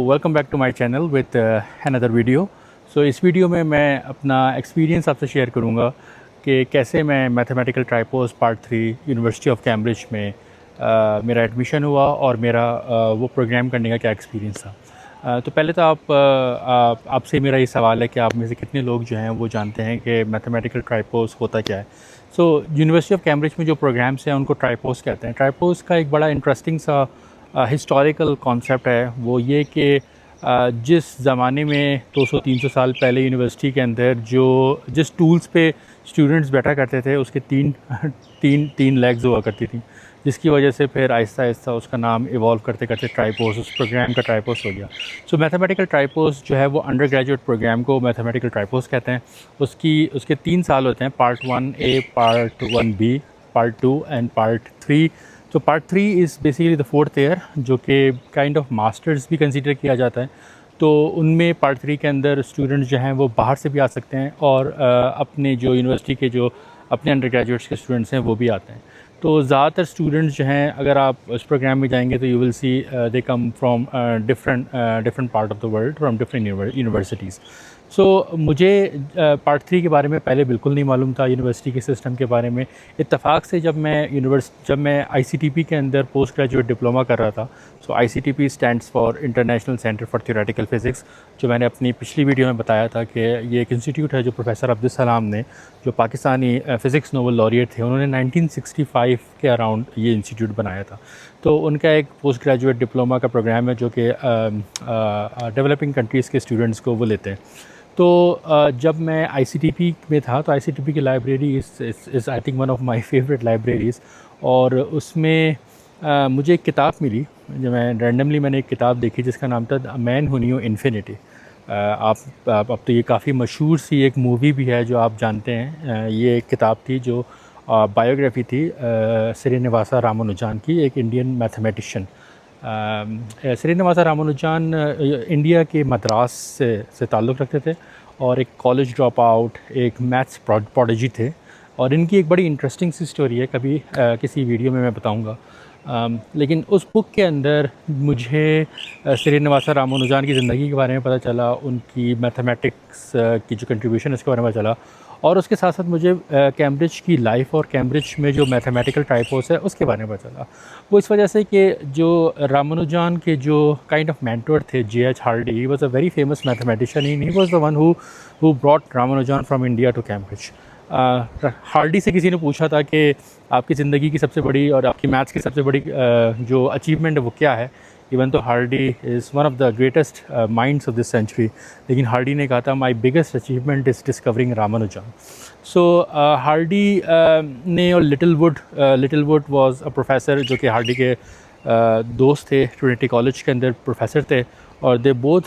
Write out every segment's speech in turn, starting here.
Welcome back to my channel with another video. So इस video में मैं अपना एक्सपीरियंस आपसे शेयर करूंगा कि कैसे मैं mathematical tripos part 3 university of Cambridge में मेरा एडमिशन हुआ और मेरा वो प्रोग्राम करने का क्या एक्सपीरियंस था। तो पहले तो आपसे मेरा ये सवाल है कि आप में से कितने लोग जो हैं वो जानते हैं कि मैथमेटिकल ट्राइपोज होता क्या है। सो यूनिवर्सिटी ऑफ कैम्ब्रिज में जो प्रोग्राम्स हैं उनको ट्राइपोज कहते हैं। ट्राइपोज का एक बड़ा इंटरेस्टिंग सा हिस्टोरिकल कॉन्सेप्ट है वो ये कि जिस ज़माने में 200-300 साल पहले यूनिवर्सिटी के अंदर जिस टूल्स पे स्टूडेंट्स बैठा करते थे उसके तीन लेग्स हुआ करती थी, जिसकी वजह से फिर आहिस्ता आहिस्ता उसका नाम इवॉल्व करते करते ट्राइपोज, उस प्रोग्राम का ट्राइपोज हो गया। सो मैथमेटिकल ट्राइपोज जो है वो अंडर ग्रेजुएट प्रोग्राम को मैथमेटिकल ट्राइपोज कहते हैं। उसके 3 साल होते हैं, part 1A, part 1B, part 2 and part 3। तो part 3 is basically the 4th year, जो कि काइंड ऑफ मास्टर्स भी कंसीडर किया जाता है। तो उनमें पार्ट 3 के अंदर स्टूडेंट्स जो हैं वो बाहर से भी आ सकते हैं और अपने जो यूनिवर्सिटी के जो अपने अंडर ग्रेजुएट्स के स्टूडेंट्स हैं वो भी आते हैं। तो ज़्यादातर स्टूडेंट्स जो हैं, अगर आप उस प्रोग्राम में जाएंगे तो you will see they come from different part of the world, from different universities. So मुझे पार्ट 3 के बारे में पहले बिल्कुल नहीं मालूम था, यूनिवर्सिटी के सिस्टम के बारे में। इत्तेफाक से जब मैं ICTP के अंदर पोस्ट ग्रेजुएट डिप्लोमा कर रहा था, सो ICTP stands for international centre for theoretical physics, जो मैंने अपनी पिछली वीडियो में बताया था कि ये एक इंस्टीट्यूट है जो प्रोफेसर अब्दुल सलाम ने, जो पाकिस्तानी फ़िज़िक्स नोबेल लॉरिएट थे, उन्होंने 1965 के अराउंड ये इंस्टीट्यूट बनाया था। तो उनका एक पोस्ट ग्रेजुएट डिप्लोमा का प्रोग्राम है जो कि डेवलपिंग कंट्रीज़ के स्टूडेंट्स को वो लेते हैं। तो जब मैं ICTP में था तो ICTP की library is I think one of my favourite libraries, और उसमें मुझे एक किताब मिली। जो मैंने एक किताब देखी जिसका नाम था the man who new infinity. अब तो ये काफ़ी मशहूर सी एक मूवी भी है जो आप जानते हैं। ये एक किताब थी जो बायोग्राफी थी श्रीनिवासा रामानुजन की, एक Indian mathematician. Srinivasa Ramanujan India के मद्रास से ताल्लुक़ रखते थे और एक कॉलेज ड्रॉप आउट, एक मैथ्स प्रोडिजी थे। और इनकी एक बड़ी इंटरेस्टिंग सी स्टोरी है, कभी किसी वीडियो में मैं बताऊंगा। लेकिन उस बुक के अंदर मुझे श्रीनिवासा रामानुजन की ज़िंदगी के बारे में पता चला, उनकी मैथमेटिक्स की जो कंट्रीब्यूशन है उसके बारे में पता चला, और उसके साथ साथ मुझे कैम्ब्रिज की लाइफ और कैम्ब्रिज में जो मैथमेटिकल ट्राइपोज है उसके बारे में पता चला। वो इस वजह से कि जो रामानुजन के जो काइंड ऑफ मेंटर थे J.H. Hardy, he was a very famous mathematician. He was the one who brought Ramanujan from India to Cambridge. Hardy से किसी ने पूछा था कि आपकी ज़िंदगी की सबसे बड़ी और आपकी मैथ्स की सबसे बड़ी जो अचीवमेंट है वो क्या है। इवन तो Hardy is one of the greatest minds of this century, लेकिन हार्डी ने कहा था my biggest achievement is discovering Ramanujan. So Hardy ने, और Littlewood was a professor जो कि हार्डी के दोस्त थे, ट्रिनिटी कॉलेज के अंदर प्रोफेसर थे, और they both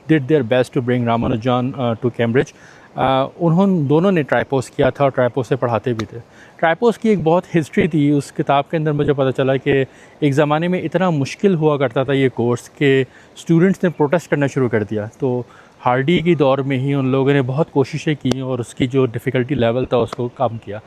did their best to bring Ramanujan to Cambridge. दोनों ने ट्राइपोज किया था और ट्राइपोज से पढ़ाते भी थे। ट्राइपोज की एक बहुत हिस्ट्री थी। उस किताब के अंदर मुझे पता चला कि एक ज़माने में इतना मुश्किल हुआ करता था ये कोर्स कि स्टूडेंट्स ने प्रोटेस्ट करना शुरू कर दिया। तो हार्डी की दौर में ही उन लोगों ने बहुत कोशिशें की और उसकी जो डिफ़िकल्टी लेवल था उसको कम किया।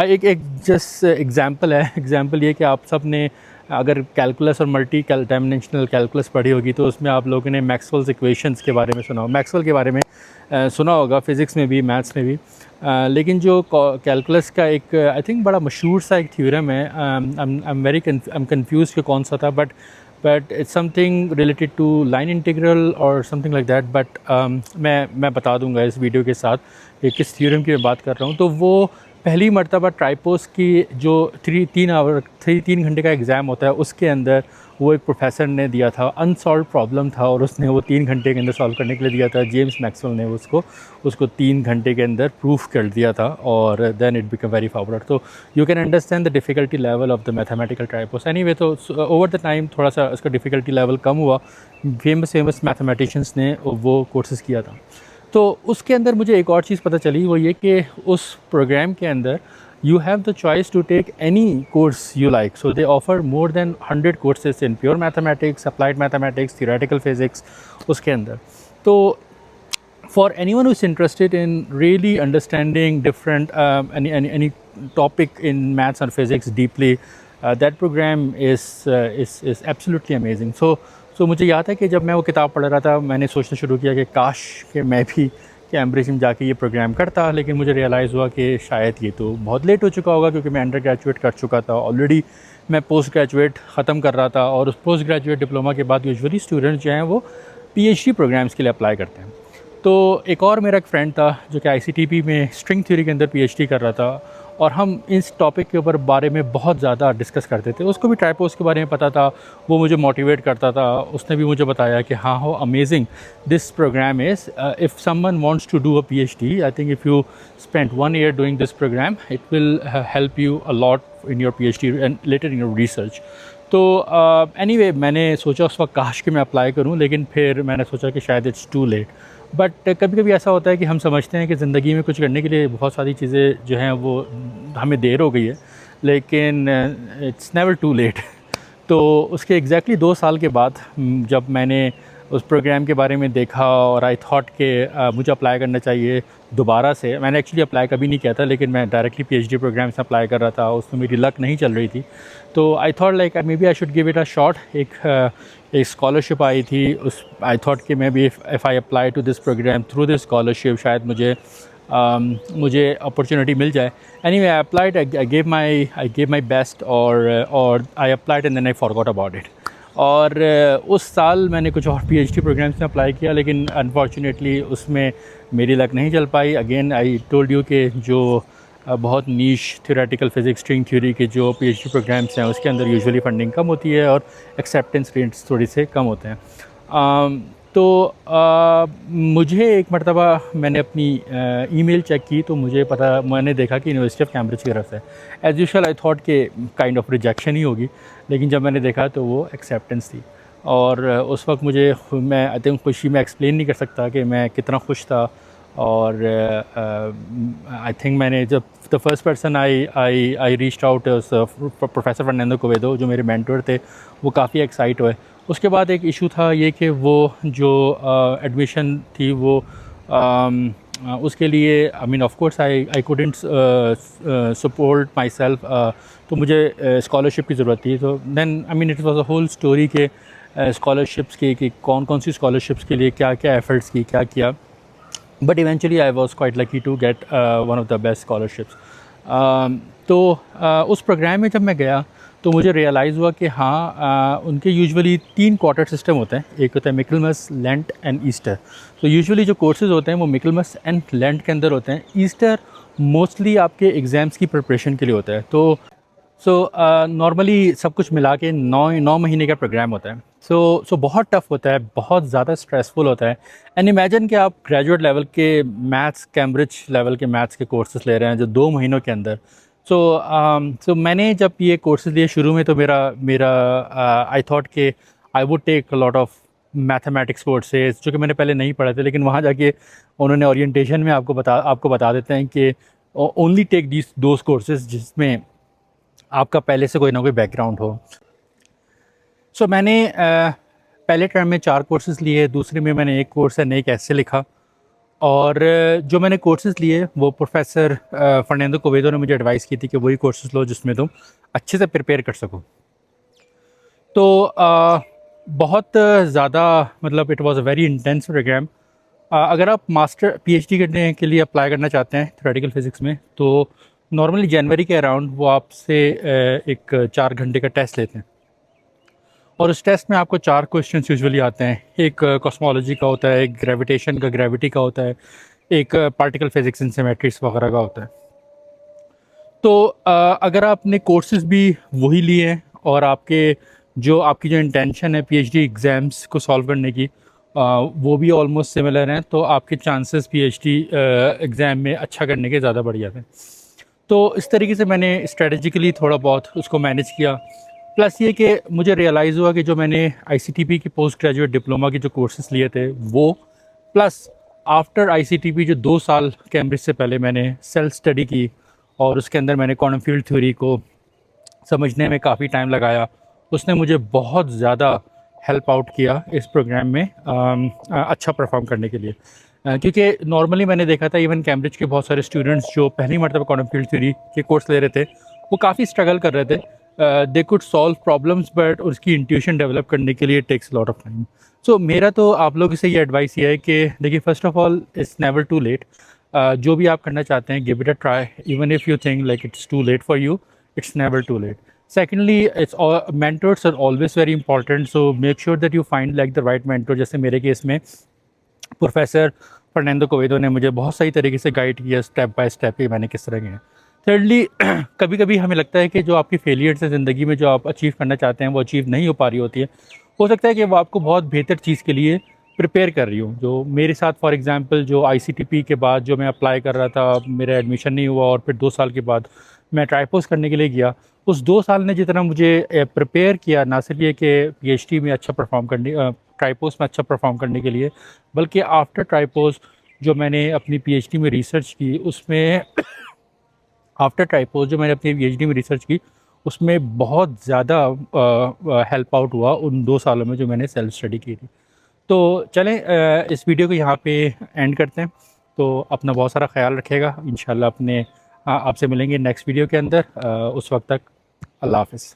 एक जस्ट एग्ज़ाम्पल ये कि आप सब ने अगर कैलकुलस और मल्टी डायमेंशनल कैलकुलस पढ़ी होगी तो उसमें आप लोगों ने मैक्सवेल्स इक्वेशंस के बारे में सुना होगा, मैक्सवेल के बारे में सुना होगा, फ़िज़िक्स में भी मैथ्स में भी। लेकिन जो कैलकुलस का एक आई थिंक बड़ा मशहूर सा एक थ्योरम है, आई एम कंफ्यूज कि कौन सा था, but it's something related to line integral और समथिंग लाइक दैट। बट मैं बता दूंगा इस वीडियो के साथ कि किस थ्योरम की मैं बात कर रहा हूँ। तो वो पहली मर्तबा ट्राइपोज की जो 3 घंटे का एग्ज़ाम होता है उसके अंदर वो एक प्रोफेसर ने दिया था, अनसॉल्व प्रॉब्लम था और उसने वो 3 घंटे के अंदर सॉल्व करने के लिए दिया था। जेम्स मैक्सवेल ने उसको 3 घंटे के अंदर प्रूफ कर दिया था, और then it become very popular. तो you can understand the difficulty level of the mathematical tripos. Anyway, तो ओवर द टाइम थोड़ा सा उसका डिफ़िकल्टी लेवल कम हुआ, फेमस मैथमेटिशियंस ने वो कोर्सेज़ किया था। तो उसके अंदर मुझे एक और चीज़ पता चली, वो ये कि उस प्रोग्राम के अंदर you have the choice to take any course you like. So they offer more than 100 courses in pure mathematics, applied mathematics, theoretical physics उसके अंदर। तो for anyone who's interested in really understanding different any topic in maths and physics deeply, that program is absolutely amazing. So सो मुझे याद है कि जब मैं वो किताब पढ़ रहा था मैंने सोचना शुरू किया कि काश कि मैं भी कैम्ब्रिज में जाके ये प्रोग्राम करता, लेकिन मुझे रियलाइज़ हुआ कि शायद ये तो बहुत लेट हो चुका होगा क्योंकि मैं अंडर ग्रेजुएट कर चुका था ऑलरेडी। मैं पोस्ट ग्रेजुएट ख़त्म कर रहा था और उस पोस्ट ग्रेजुएट डिप्लोमा के बाद यूजुअली स्टूडेंट्स जो हैं वो पीएचडी प्रोग्राम्स के लिए अप्लाई करते हैं। तो एक और मेरा एक फ्रेंड था जो कि आईसीटीपी में स्ट्रिंग थ्योरी के अंदर पीएचडी कर रहा था और हम इस टॉपिक के ऊपर बारे में बहुत ज़्यादा डिस्कस करते थे। उसको भी ट्राइपोज के बारे में पता था, वो मुझे मोटिवेट करता था। उसने भी मुझे बताया कि हाँ how amazing this programme is, if someone wants to do a PhD, I think if you spend 1 year doing this programme it will help you a lot in your PhD and later in your research. तो anyway मैंने सोचा उस वक्त काश कि मैं apply करूं, लेकिन फिर मैंने सोचा कि शायद इट्स टू लेट। बट कभी कभी ऐसा होता है कि हम समझते हैं कि ज़िंदगी में कुछ करने के लिए बहुत सारी चीज़ें जो हैं वो हमें देर हो गई है, लेकिन इट्स नेवर टू लेट। तो उसके एग्जैक्टली 2 साल के बाद जब मैंने उस प्रोग्राम के बारे में देखा और आई थॉट कि मुझे अप्लाई करना चाहिए दोबारा से। मैंने एक्चुअली अप्लाई कभी नहीं किया था, लेकिन मैं डायरेक्टली पीएचडी प्रोग्राम से अप्लाई कर रहा था, उसमें मेरी लक नहीं चल रही थी। तो I thought like maybe I should give it a shot. एक स्कॉलरशिप आई थी, उस आई थॉट कि maybe if I apply to this programme through this scholarship शायद मुझे अपॉर्चुनिटी मिल जाए। Anyway I applied, I gave my best और I applied and then I forgot about it. और उस साल मैंने कुछ और पीएचडी प्रोग्राम्स में अप्लाई किया, लेकिन अनफॉर्चुनेटली उसमें मेरी लक नहीं चल पाई। अगेन आई टोल्ड यू कि जो बहुत नीश थ्योरेटिकल फिज़िक्स स्ट्रिंग थ्योरी के जो पीएचडी प्रोग्राम्स हैं उसके अंदर यूजुअली फंडिंग कम होती है और एक्सेप्टेंस रेट्स थोड़ी से कम होते हैं। तो मुझे एक मरतबा मैंने अपनी ईमेल चेक की तो मैंने देखा कि यूनिवर्सिटी ऑफ कैम्ब्रिज की तरफ से। एज़ यूजुअल आई थॉट कि काइंड ऑफ रिजेक्शन ही होगी, लेकिन जब मैंने देखा तो वो एक्सेप्टेंस थी। और उस वक्त मैं आई थिंक खुशी में एक्सप्लेन नहीं कर सकता कि मैं कितना खुश था। और आई थिंक मैंने जब the first person I reached out professor Fernando Quevedo जो मेरे मेंटर थे, वो काफ़ी एक्साइट हुए। उसके बाद एक इशू था ये कि वो जो एडमिशन थी वो उसके लिए I mean of course I couldn't support my self, तो मुझे स्कॉलरशिप की ज़रूरत थी। तो then I mean it was a whole story के स्कॉलरशिप्स की कि कौन कौन सी स्कॉलरशिप्स के लिए क्या क्या एफ़र्ट्स की, क्या किया। But eventually I was quite lucky to get one of the best scholarships. तो उस प्रोग्राम में जब मैं गया तो मुझे रियलाइज़ हुआ कि हाँ उनके यूजुअली 3 क्वार्टर सिस्टम होते हैं। एक होता है मिकलमस, लेंट एंड ईस्टर। तो यूजुअली जो कोर्सेज़ होते हैं वो मिकलमस एंड लेंट के अंदर होते हैं। ईस्टर मोस्टली आपके एग्ज़ाम्स की प्रिपरेशन के लिए होता है। तो नॉर्मली सब कुछ मिला के 9 महीने का प्रोग्राम होता है। सो बहुत टफ़ होता है, बहुत ज़्यादा स्ट्रेसफुल होता है। एंड इमेजिन कि आप ग्रेजुएट लेवल के मैथ्स, कैम्ब्रिज लेवल के मैथ्स के कोर्सेज़ ले रहे हैं जो 2 महीनों के अंदर। सो मैंने जब ये कोर्सेज़ लिए शुरू में तो मेरा आई थॉट कि I would take a lot of mathematics courses जो कि मैंने पहले नहीं पढ़े थे, लेकिन वहाँ जाके उन्होंने ओरिएंटेशन में आपको बता देते हैं कि ओनली टेक दोज कोर्सेज जिसमें आपका पहले से कोई ना कोई बैकग्राउंड हो। सो मैंने पहले टर्म में 4 कोर्सेज़ लिए, दूसरे में मैंने एक कोर्स है नई कैसे लिखा। और जो मैंने कोर्सेज़ लिए वो प्रोफेसर फर्नांडो क्वेवेदो ने मुझे एडवाइस की थी कि वही कोर्सेज़ लो जिसमें तुम अच्छे से प्रिपेयर कर सको। तो बहुत ज़्यादा मतलब it was a very intense programme. अगर आप मास्टर पीएचडी करने के लिए अप्लाई करना चाहते हैं थ्योरेटिकल फिज़िक्स में, तो नॉर्मली जनवरी के अराउंड वो आपसे एक 4 घंटे का टेस्ट लेते हैं और उस टेस्ट में आपको 4 क्वेश्चंस यूजुअली आते हैं। एक कॉस्मोलॉजी का होता है, एक ग्रेविटेशन का, ग्रेविटी का होता है, एक पार्टिकल फिजिक्स एंड सिमेट्रिक्स वगैरह का होता है। तो अगर आपने कोर्सेज भी वही लिए हैं और आपकी जो इंटेंशन है पीएचडी एग्ज़ाम्स को सॉल्व करने की वो भी ऑलमोस्ट सिमिलर हैं, तो आपके चांसेस पीएचडी एग्ज़ाम में अच्छा करने के ज़्यादा बढ़ जाते हैं। तो इस तरीके से मैंने स्ट्रेटजिकली थोड़ा बहुत उसको मैनेज किया। प्लस ये कि मुझे रियलाइज़ हुआ कि जो मैंने आईसीटीपी की पोस्ट ग्रेजुएट डिप्लोमा के जो कोर्सेज लिए थे वो, प्लस आफ्टर आईसीटीपी जो 2 साल कैम्ब्रिज से पहले मैंने सेल्फ स्टडी की और उसके अंदर मैंने क्वांटम फील्ड थ्योरी को समझने में काफ़ी टाइम लगाया, उसने मुझे बहुत ज़्यादा हेल्प आउट किया इस प्रोग्राम में अच्छा परफॉर्म करने के लिए। क्योंकि नॉर्मली मैंने देखा था इवन कैम्ब्रिज के बहुत सारे स्टूडेंट्स जो पहली मरतबा क्वांटम फील्ड थ्योरी के कोर्स ले रहे थे वो काफ़ी स्ट्रगल कर रहे थे। They could solve problems, but उसकी इंट्यूशन डेवलप करने के लिए टेक्स लॉट ऑफ टाइम। सो मेरा तो आप लोगों से ये एडवाइस ये है कि देखिए, first of all it's never too late. जो भी आप करना चाहते हैं, give it a try, even if you think like it's too late for you, it's never too late. Secondly, it's all, mentors are always very important, so make sure that you find like the right mentor. जैसे मेरे case में professor Fernando कोवेदो ने मुझे बहुत सही तरीके से guide किया, स्टेप बाय स्टेप ही मैंने किस तरह किया। थर्डली, कभी कभी हमें लगता है कि जो आपकी फेलियर्स है ज़िंदगी में, जो आप अचीव करना चाहते हैं, वो अचीव नहीं हो पा रही होती है। हो सकता है कि वो आपको बहुत बेहतर चीज़ के लिए प्रिपेयर कर रही हूँ। जो मेरे साथ फॉर एग्ज़ाम्पल, जो आईसीटीपी के बाद जो मैं अप्लाई कर रहा था, मेरा एडमिशन नहीं हुआ, और फिर 2 साल के बाद मैं ट्राइपोस करने के लिए गया। उस 2 साल ने जितना मुझे प्रिपेयर किया, ना सिर्फ ये कि पीएचडी में अच्छा परफॉर्म करने, ट्राइपोस में अच्छा परफॉर्म करने के लिए, बल्कि आफ्टर ट्राइपोस जो मैंने अपनी पीएचडी में रिसर्च की उसमें आफ्टर ट्राइपोस जो मैंने अपनी पीएचडी में रिसर्च की, उसमें बहुत ज़्यादा हेल्प आउट हुआ उन 2 सालों में जो मैंने सेल्फ स्टडी की थी। तो चलें, इस वीडियो को यहाँ पे एंड करते हैं। तो अपना बहुत सारा ख्याल रखिएगा। इंशाल्लाह अपने आपसे मिलेंगे नेक्स्ट वीडियो के अंदर। उस वक्त तक अल्लाह हाफ़िज़।